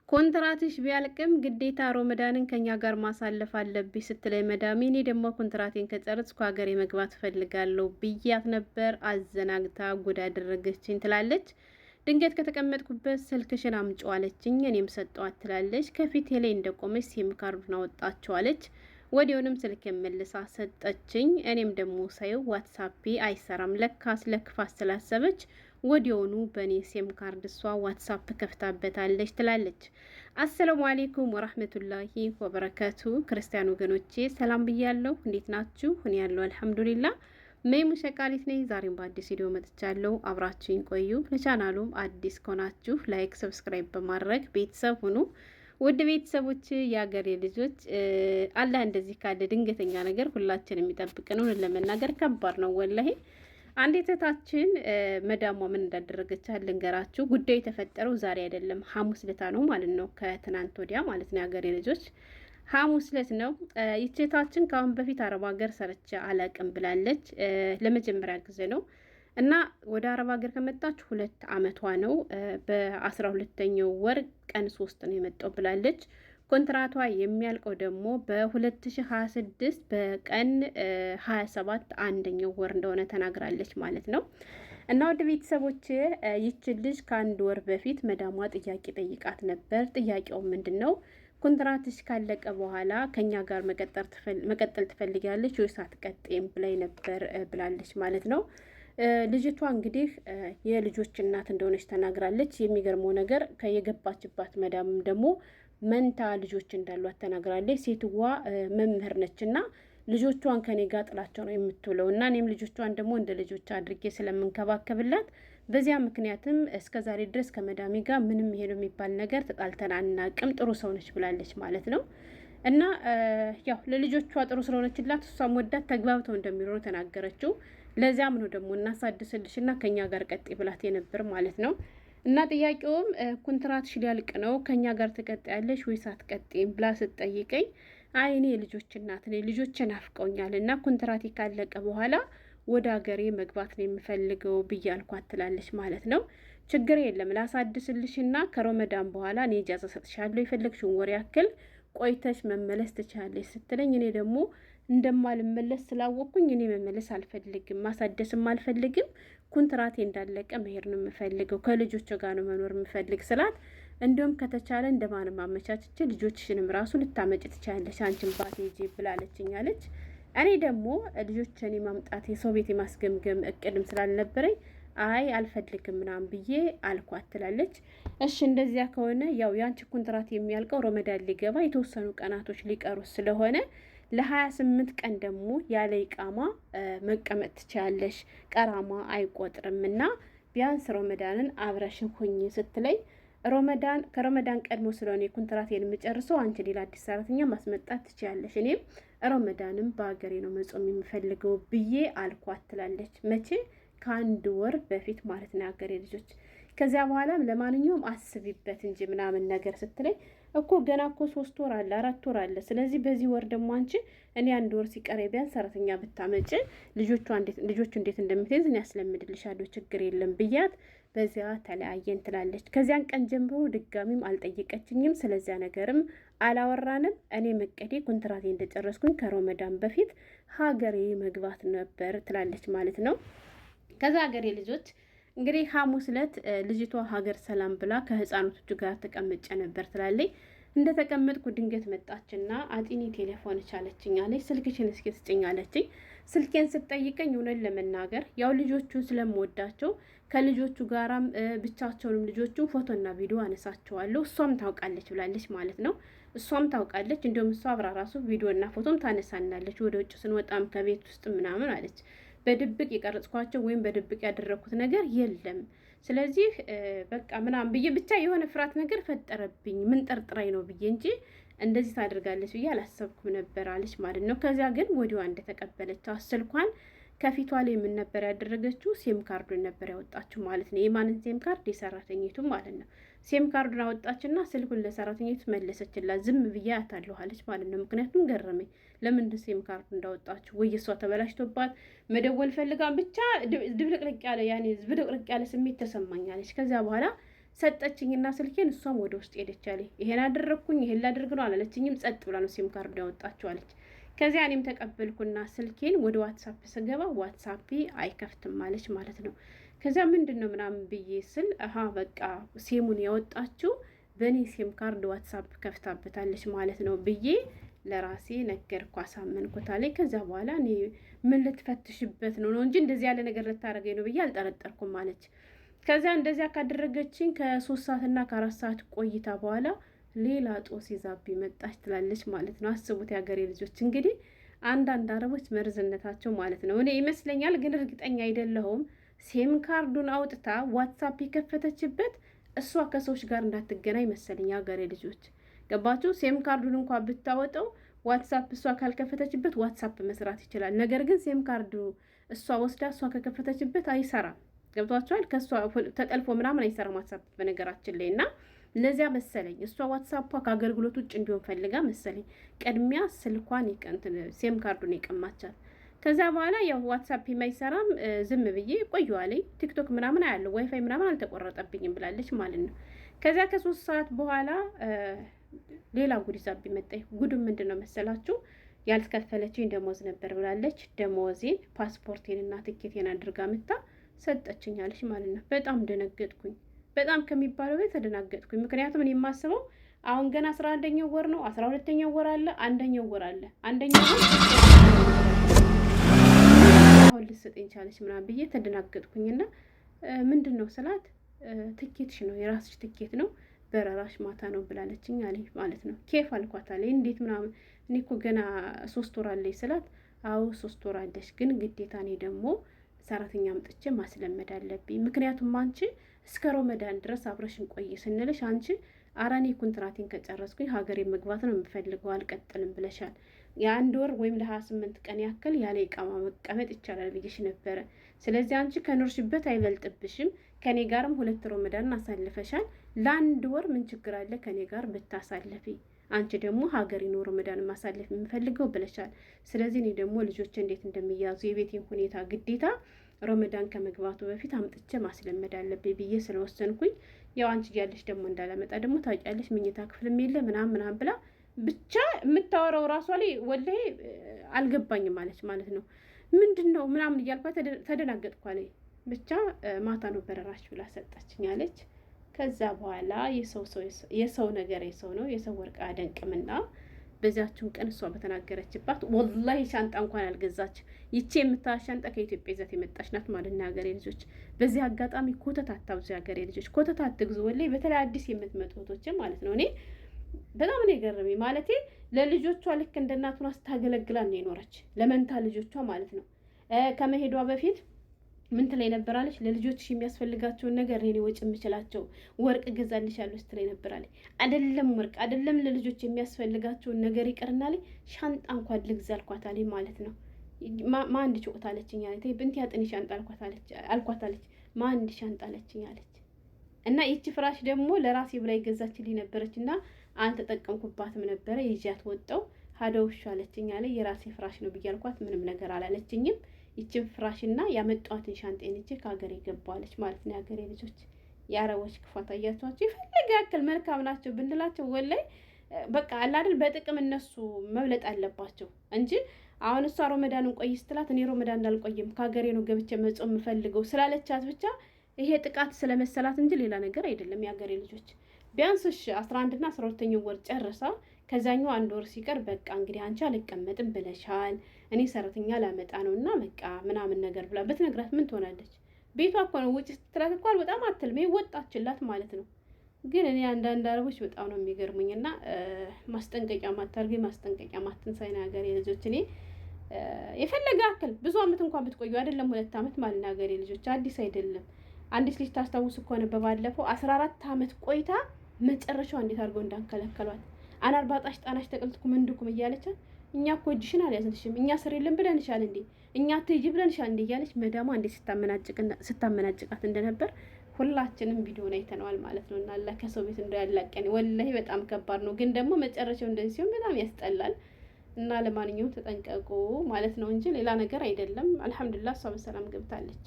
ኮንትራትሽ ቢያልቅም ግዴታ ሮመዳንን ከኛ ጋር ማሳለፍ አለብኝ ስትለኝ መዳሜ፣ እኔ ደግሞ ኮንትራቴን ከጨረስኩ ሀገር መግባት ፈልጋለሁ ብያት ነበር። አዘናግታ ጉድ አደረገችኝ ትላለች። ድንገት ከተቀመጥኩበት ስልክሽን አምጪው አለችኝ። እኔም ሰጠዋት ትላለች። ከፊቴ ላይ እንደቆመች ሲም ካርዱን አወጣችዋለች። ወዲያውንም ስልክ መልሳ ሰጠችኝ። እኔም ደግሞ ሳየው ዋትሳፔ አይሰራም። ለካስ ለክፋት ስላሰበች ወዲያውኑ በእኔ ሲም ካርድ እሷ ዋትሳፕ ከፍታበታለች ትላለች። አሰላሙ አሌይኩም ወራህመቱላሂ ወበረከቱ። ክርስቲያን ወገኖቼ ሰላም ብያለሁ። እንዴት ናችሁ? እኔ ያለው አልሐምዱሊላ ሜሙ ሸቃሊት ነኝ። ዛሬም በአዲስ ቪዲዮ መጥቻለሁ። አብራችሁኝ ቆዩ። ለቻናሉም አዲስ ከሆናችሁ ላይክ፣ ሰብስክራይብ በማድረግ ቤተሰብ ሁኑ። ውድ ቤተሰቦች፣ የሀገሬ ልጆች፣ አላህ እንደዚህ ካለ ድንገተኛ ነገር ሁላችን የሚጠብቅ ነው። ለመናገር ከባድ ነው ወላሂ። አንዲት እህታችን መዳሟ ምን እንዳደረገች ልንገራችሁ። ጉዳዩ የተፈጠረው ዛሬ አይደለም፣ ሐሙስ ለታ ነው ማለት ነው። ከትናንት ወዲያ ማለት ነው። የሀገሬ ልጆች ሐሙስ ለት ነው። ይቺ እህታችን ከአሁን በፊት አረብ ሀገር ሰርቼ አላቅም ብላለች። ለመጀመሪያ ጊዜ ነው እና ወደ አረብ ሀገር ከመጣች 2 ዓመቷ ነው። በ12ኛው ወር ቀን 3 ነው የመጣው ብላለች። ኮንትራቷ የሚያልቀው ደግሞ በ2026 በቀን 27 1ኛው ወር እንደሆነ ተናግራለች ማለት ነው። እና ወደ ቤተሰቦች ይችን ልጅ ከ1 ወር በፊት መዳሟ ጥያቄ ጠይቃት ነበር። ጥያቄው ምንድን ነው? ኮንትራትሽ ካለቀ በኋላ ከኛ ጋር መቀጠል ትፈልጊያለች ወይስ አትቀጥም ብላይ ነበር ብላለች ማለት ነው። ልጅቷ እንግዲህ የልጆች እናት እንደሆነች ተናግራለች። የሚገርመው ነገር የገባችባት መዳምም ደግሞ መንታ ልጆች እንዳሏት ተናግራለች። ሴትዋ መምህር ነች እና ልጆቿን ከኔ ጋር ጥላቸው ነው የምትውለው እና እኔም ልጆቿን ደግሞ እንደ ልጆች አድርጌ ስለምንከባከብላት በዚያ ምክንያትም እስከ ዛሬ ድረስ ከመዳሜ ጋር ምንም ይሄ ነው የሚባል ነገር ተጣልተን አናቅም። ጥሩ ሰው ነች ብላለች ማለት ነው። እና ያው ለልጆቿ ጥሩ ስለሆነችላት እሷም ወዳት ተግባብተው እንደሚኖሩ ተናገረችው። ለዚያም ነው ደግሞ እናሳድስልሽና ከኛ ጋር ቀጥ ብላት የነበር ማለት ነው። እና ጥያቄውም ኮንትራትሽ ሊያልቅ ነው ከኛ ጋር ትቀጥያለሽ ወይስ አትቀጥይም ብላ ስትጠይቀኝ አይ እኔ የልጆች እናት ነኝ፣ ልጆች ናፍቀውኛል እና ኮንትራቴ ካለቀ በኋላ ወደ ሀገሬ መግባት ነው የምፈልገው ብዬ አልኳት ትላለች ማለት ነው። ችግር የለም ላሳድስልሽና ከረመዳን በኋላ እኔ ኢጃዛ ሰጥሻለሁ፣ የፈለግሽውን ወር ያክል ቆይተሽ መመለስ ትችላለች ስትለኝ እኔ ደግሞ እንደማልመለስ ስላወቅኩኝ እኔ መመለስ አልፈልግም፣ ማሳደስም አልፈልግም፣ ኮንትራቴ እንዳለቀ መሄድ ነው የምፈልገው፣ ከልጆች ጋር ነው መኖር የምፈልግ ስላት እንዲሁም ከተቻለ እንደማንም አመቻችቼ ልጆችሽንም ራሱ ልታመጭ ትችላለች አንቺን ባትሄጂ ብላለችኝ አለች። እኔ ደግሞ ልጆችን ማምጣት የሰው ቤት የማስገምገም እቅድም ስላልነበረኝ አይ አልፈልግም ምናምን ብዬ አልኳት ትላለች። እሺ እንደዚያ ከሆነ ያው የአንቺ ኮንትራት የሚያልቀው ረመዳን ሊገባ የተወሰኑ ቀናቶች ሊቀሩ ስለሆነ ለ28 ቀን ደግሞ ያለ ኢቃማ መቀመጥ ትችላለሽ፣ ቀራማ አይቆጥርም እና ቢያንስ ረመዳንን አብረሽን ሁኝ ስትለኝ ከረመዳን ቀድሞ ስለሆነ የኮንትራቴን የምጨርሰው አንቺ ሌላ አዲስ ሰራተኛ ማስመጣት ትችላለሽ፣ እኔም ረመዳንም በሀገሬ ነው መጾም የምፈልገው ብዬ አልኳት ትላለች። መቼ? ከ1 ወር በፊት ማለት ነው ሀገሬ ልጆች። ከዚያ በኋላም ለማንኛውም አስቢበት እንጂ ምናምን ነገር ስትለኝ እኮ ገና እኮ 3 ወር አለ 4 ወር አለ። ስለዚህ በዚህ ወር ደግሞ አንቺ እኔ 1 ወር ሲቀር ቢያንስ ሰራተኛ ብታመጭ ልጆቹ እንዴት እንደምትይዝ እኔ ያስለምድልሻለሁ ችግር የለም ብያት በዚያ ተለያየን ትላለች። ከዚያን ቀን ጀምሮ ድጋሚም አልጠየቀችኝም፣ ስለዚያ ነገርም አላወራንም። እኔ መቀዴ ኮንትራቴ እንደጨረስኩኝ ከረመዳን በፊት ሀገሬ መግባት ነበር ትላለች ማለት ነው። ከዛ ሀገሬ ልጆች እንግዲህ ሐሙስ ዕለት ልጅቷ ሀገር ሰላም ብላ ከህፃኖቶቹ ጋር ተቀምጬ ነበር ትላለች። እንደተቀመጥኩ ድንገት መጣችና አጢኒ ቴሌፎን ቻለችኝ አለች። ስልክሽን እስኪ ስጭኝ አለችኝ። ስልኬን ስትጠይቀኝ እውነት ለመናገር ያው ልጆቹን ስለምወዳቸው ከልጆቹ ጋራም ብቻቸውንም ልጆቹ ፎቶና ቪዲዮ አነሳቸዋለሁ እሷም ታውቃለች ብላለች ማለት ነው። እሷም ታውቃለች፣ እንዲሁም እሷ አብራ ራሱ ቪዲዮና ፎቶም ታነሳናለች ወደ ውጭ ስንወጣም ከቤት ውስጥ ምናምን አለች። በድብቅ የቀረጽኳቸው ወይም በድብቅ ያደረኩት ነገር የለም። ስለዚህ በቃ ምናምን ብዬ ብቻ የሆነ ፍርሃት ነገር ፈጠረብኝ። ምን ጠርጥራኝ ነው ብዬ እንጂ እንደዚህ ታደርጋለች ብዬ አላሰብኩም ነበር አለች ማለት ነው። ከዚያ ግን ወዲዋ እንደተቀበለች ስልኳን ከፊቷ ላይ ምን ነበር ያደረገችው? ሴም ካርዱን ነበር ያወጣችው ማለት ነው። የማንን ሴም ካርድ? የሰራተኛቱ ማለት ነው። ሴም ካርዱን አወጣችና ስልኩን ለሰራተኛቱ መለሰችላት። ዝም ብዬ አያታለሁ አለች ማለት ነው። ምክንያቱም ገረመኝ። ለምንድን ሴም ካርዱ እንዳወጣችው? ወይ እሷ ተበላሽቶባት መደወል ፈልጋ ብቻ ድብልቅልቅ ያለ ስሜት ተሰማኛለች። ከዚያ በኋላ ሰጠችኝና ስልኬን እሷም ወደ ውስጥ ሄደች አለኝ። ይሄን አደረግኩኝ ይሄን ላደርግ ነው አላለችኝም። ጸጥ ብላ ነው ሲም ካርድ ያወጣችው አለች። ከዚያ እኔም ተቀበልኩና ስልኬን ወደ ዋትሳፕ ስገባ ዋትሳፕ አይከፍትም አለች ማለት ነው። ከዚያ ምንድን ነው ምናምን ብዬ ስል በቃ ሲሙን ያወጣችው በእኔ ሲም ካርድ ዋትሳፕ ከፍታበታለች ማለት ነው ብዬ ለራሴ ነገርኩ፣ አሳመንኩት አለኝ። ከዚያ በኋላ እኔ ምን ልትፈትሽበት ነው እንጂ እንደዚህ ያለ ነገር ልታደርገኝ ነው ብዬ አልጠረጠርኩም አለች። ከዚያ እንደዚያ ካደረገችኝ ከ3 ሰዓትና ከ4 ሰዓት ቆይታ በኋላ ሌላ ጦስ ይዛብኝ መጣች ትላለች ማለት ነው። አስቡት የሀገሬ ልጆች እንግዲህ አንዳንድ አረቦች መርዝነታቸው ማለት ነው። እኔ ይመስለኛል ግን እርግጠኛ አይደለሁም። ሲም ካርዱን አውጥታ ዋትሳፕ የከፈተችበት እሷ ከሰዎች ጋር እንዳትገናኝ መሰለኝ የሀገሬ ልጆች ገባችሁ? ሲም ካርዱን እንኳን ብታወጣው ዋትሳፕ እሷ ካልከፈተችበት ዋትሳፕ መስራት ይችላል። ነገር ግን ሲም ካርዱ እሷ ወስዳ እሷ ከከፈተችበት አይሰራም። ገብቷቸዋል። ከእሷ ተጠልፎ ምናምን አይሰራም ዋትሳፕ በነገራችን ላይ እና ለዚያ መሰለኝ እሷ ዋትሳፓ ከአገልግሎት ውጭ እንዲሆን ፈልጋ መሰለኝ ቀድሚያ ስልኳን ሲም ካርዱን ይቀማቻል። ከዛ በኋላ ያው ዋትሳፕ የማይሰራም ዝም ብዬ ቆየዋለኝ። ቲክቶክ ምናምን አያለው ዋይፋይ ምናምን አልተቆረጠብኝም ብላለች ማለት ነው። ከዚያ ከ3 ሰዓት በኋላ ሌላ ጉድ ይዛብኝ መጣኝ። ጉዱም ምንድን ነው መሰላችሁ? ያልከፈለችኝ ደሞዝ ነበር ብላለች። ደሞዜን ፓስፖርቴን እና ትኬቴን አድርጋ ምታ ሰጠችኛለች ማለት ነው። በጣም ደነገጥኩኝ። በጣም ከሚባለው ላይ ተደናገጥኩኝ። ምክንያቱም እኔ የማስበው አሁን ገና 11ኛው ወር ነው፣ 12ኛው ወር አለ፣ 1ኛው ወር አለ። 1ኛው ወር አሁን ልትሰጠኝ ቻለች ምናምን ብዬ ተደናገጥኩኝና ምንድን ነው ስላት ትኬትሽ ነው የራስሽ ትኬት ነው በረራሽ ማታ ነው ብላለችኝ አለኝ ማለት ነው። ኬፍ አልኳት አለኝ። እንዴት ምናምን እኔ እኮ ገና 3 ወር አለኝ ስላት አዎ 3 ወር አለሽ፣ ግን ግዴታ እኔ ደግሞ ሰራተኛ አምጥቼ ማስለመድ አለብኝ። ምክንያቱም አንቺ እስከ ሮመዳን ድረስ አብረሽን ቆይ ስንልሽ አንቺ አራኔ ኮንትራቴን ከጨረስኩኝ ሀገሬ መግባት ነው የምፈልገው አልቀጥልም ብለሻል። የ1 ወር ወይም ለ28 ቀን ያክል ያለ ኢቃማ መቀመጥ ይቻላል ብዬሽ ነበረ። ስለዚህ አንቺ ከኖርሽበት አይበልጥብሽም። ከኔ ጋርም 2 ሮመዳን አሳልፈሻል። ለ1 ወር ምን ችግር አለ ከኔ ጋር ብታሳልፊ? አንቺ ደግሞ ሀገሬ ነው ሮመዳን ማሳለፍ የምፈልገው ብለሻል። ስለዚህ እኔ ደግሞ ልጆች እንዴት እንደሚያዙ የቤቴን ሁኔታ ግዴታ ሮመዳን ከመግባቱ በፊት አምጥቼ ማስለመድ አለብኝ ብዬ ስለወሰንኩኝ ያው አንቺ ያለሽ ደግሞ እንዳላመጣ ደግሞ ታውቂያለሽ፣ መኝታ ክፍልም የለ ምናምን ብላ ብቻ የምታወራው ራሷ ላይ ወላሂ አልገባኝም ማለት ነው። ምንድን ነው ምናምን እያልኳት ተደናገጥኳ ላይ ብቻ ማታ ነው በረራሽ ብላ ሰጣችኝ አለች። ከዛ በኋላ የሰው ነገር የሰው ነው፣ የሰው ወርቅ አደንቅምና በዛችሁን ቀን እሷ በተናገረችባት ወላሂ ሻንጣ እንኳን አልገዛች። ይቺ የምታሽ ሻንጣ ከኢትዮጵያ ይዛት የመጣች ናት ማለት ነው። ሀገሬ ልጆች በዚህ አጋጣሚ ኮተት አታብዙ። ሀገሬ ልጆች ኮተት አትግዙ። ወላሂ በተለይ አዲስ የምትመጡ እህቶች ማለት ነው። እኔ በጣም ነው የገረመኝ። ማለቴ ለልጆቿ ልክ እንደ እናቱና ስታገለግላን ነው የኖረች፣ ለመንታ ልጆቿ ማለት ነው። ከመሄዷ በፊት ምን ትለኝ ነበራለች? ለልጆችሽ የሚያስፈልጋቸውን ነገር እኔ ወጪ የምችላቸው ወርቅ ገዛልሻለሁ ስትለኝ ነበራለች። አይደለም ወርቅ አይደለም ለልጆች የሚያስፈልጋቸውን ነገር ይቅርና ላይ ሻንጣ እንኳን ልግዛ አልኳታለች ማለት ነው። ማንድ ጮት አለችኝ አለች። ብንቲ ያጥኒ ሻንጣ አልኳታለች። ማንድ ሻንጣ አለችኝ አለች። እና ይቺ ፍራሽ ደግሞ ለራሴ ብላ ይገዛችልኝ ነበረች እና አልተጠቀምኩባትም ነበረ ይዣት ወጣው ሀደውሽ አለችኝ አለ። የራሴ ፍራሽ ነው ብያልኳት ምንም ነገር አላለችኝም። ይችን ፍራሽና ያመጣኋትን ሻንጤን እጄ ከሀገር ይገባዋለች ማለት ነው። የሀገሬ ልጆች የአረቦች ክፋት አያቸዋቸው። የፈለገ ያክል መልካም ናቸው ብንላቸው ወላይ በቃ አላድል በጥቅም እነሱ መብለጥ አለባቸው እንጂ አሁን እሷ ሮመዳንን ቆይ ስትላት እኔ ሮመዳን እንዳልቆይም ከሀገሬ ነው ገብቼ መጾም የምፈልገው ስላለቻት ብቻ ይሄ ጥቃት ስለመሰላት እንጂ ሌላ ነገር አይደለም። የሀገሬ ልጆች ቢያንስ 11ና 12ኛው ወር ጨርሳ ከዛኛው 1 ወር ሲቀር በቃ እንግዲህ አንቺ አልቀመጥም ብለሻል፣ እኔ ሰራተኛ ላመጣ ነውና በቃ ምናምን ነገር ብላ በትነግራት ምን ትሆናለች? ቤቷ እኮ ነው ውጭ ስትላት እኮ በጣም አትልም ወጣችላት ማለት ነው። ግን እኔ አንዳንድ አረቦች በጣም ነው የሚገርሙኝና ማስጠንቀቂያ ማታርገኝ ማስጠንቀቂያ ማትንሳይ ነገር የልጆች እኔ የፈለገ አክል ብዙ አመት እንኳን ብትቆዩ አይደለም 2 አመት ማለት ነው። ሀገሬ ልጆች አዲስ አይደለም። አንዲት ልጅ ታስታውሱ ከሆነ በባለፈው 14 አመት ቆይታ መጨረሻው እንዴት አድርገው እንዳንከለከሏት አናርባጣሽ ጣናሽ ተቀልጥኩም እንድኩም እያለቻት እኛ እኮ እጅሽን አልያዝንሽም እኛ ስር የለም ብለንሻል እንዴ እኛ ትይጂ ብለንሻል እንዴ እያለች መዳሟ እንዴት ስታመናጭቃት እንደነበር ሁላችንም ቪዲዮን አይተነዋል ማለት ነው። እና አላህ ከሰው ቤት እንደው ያላቀኝ ወላሂ በጣም ከባድ ነው። ግን ደግሞ መጨረሻው እንደዚህ ሲሆን በጣም ያስጠላል። እና ለማንኛውም ተጠንቀቁ ማለት ነው እንጂ ሌላ ነገር አይደለም። አልሐምዱሊላህ እሷ በሰላም ገብታለች።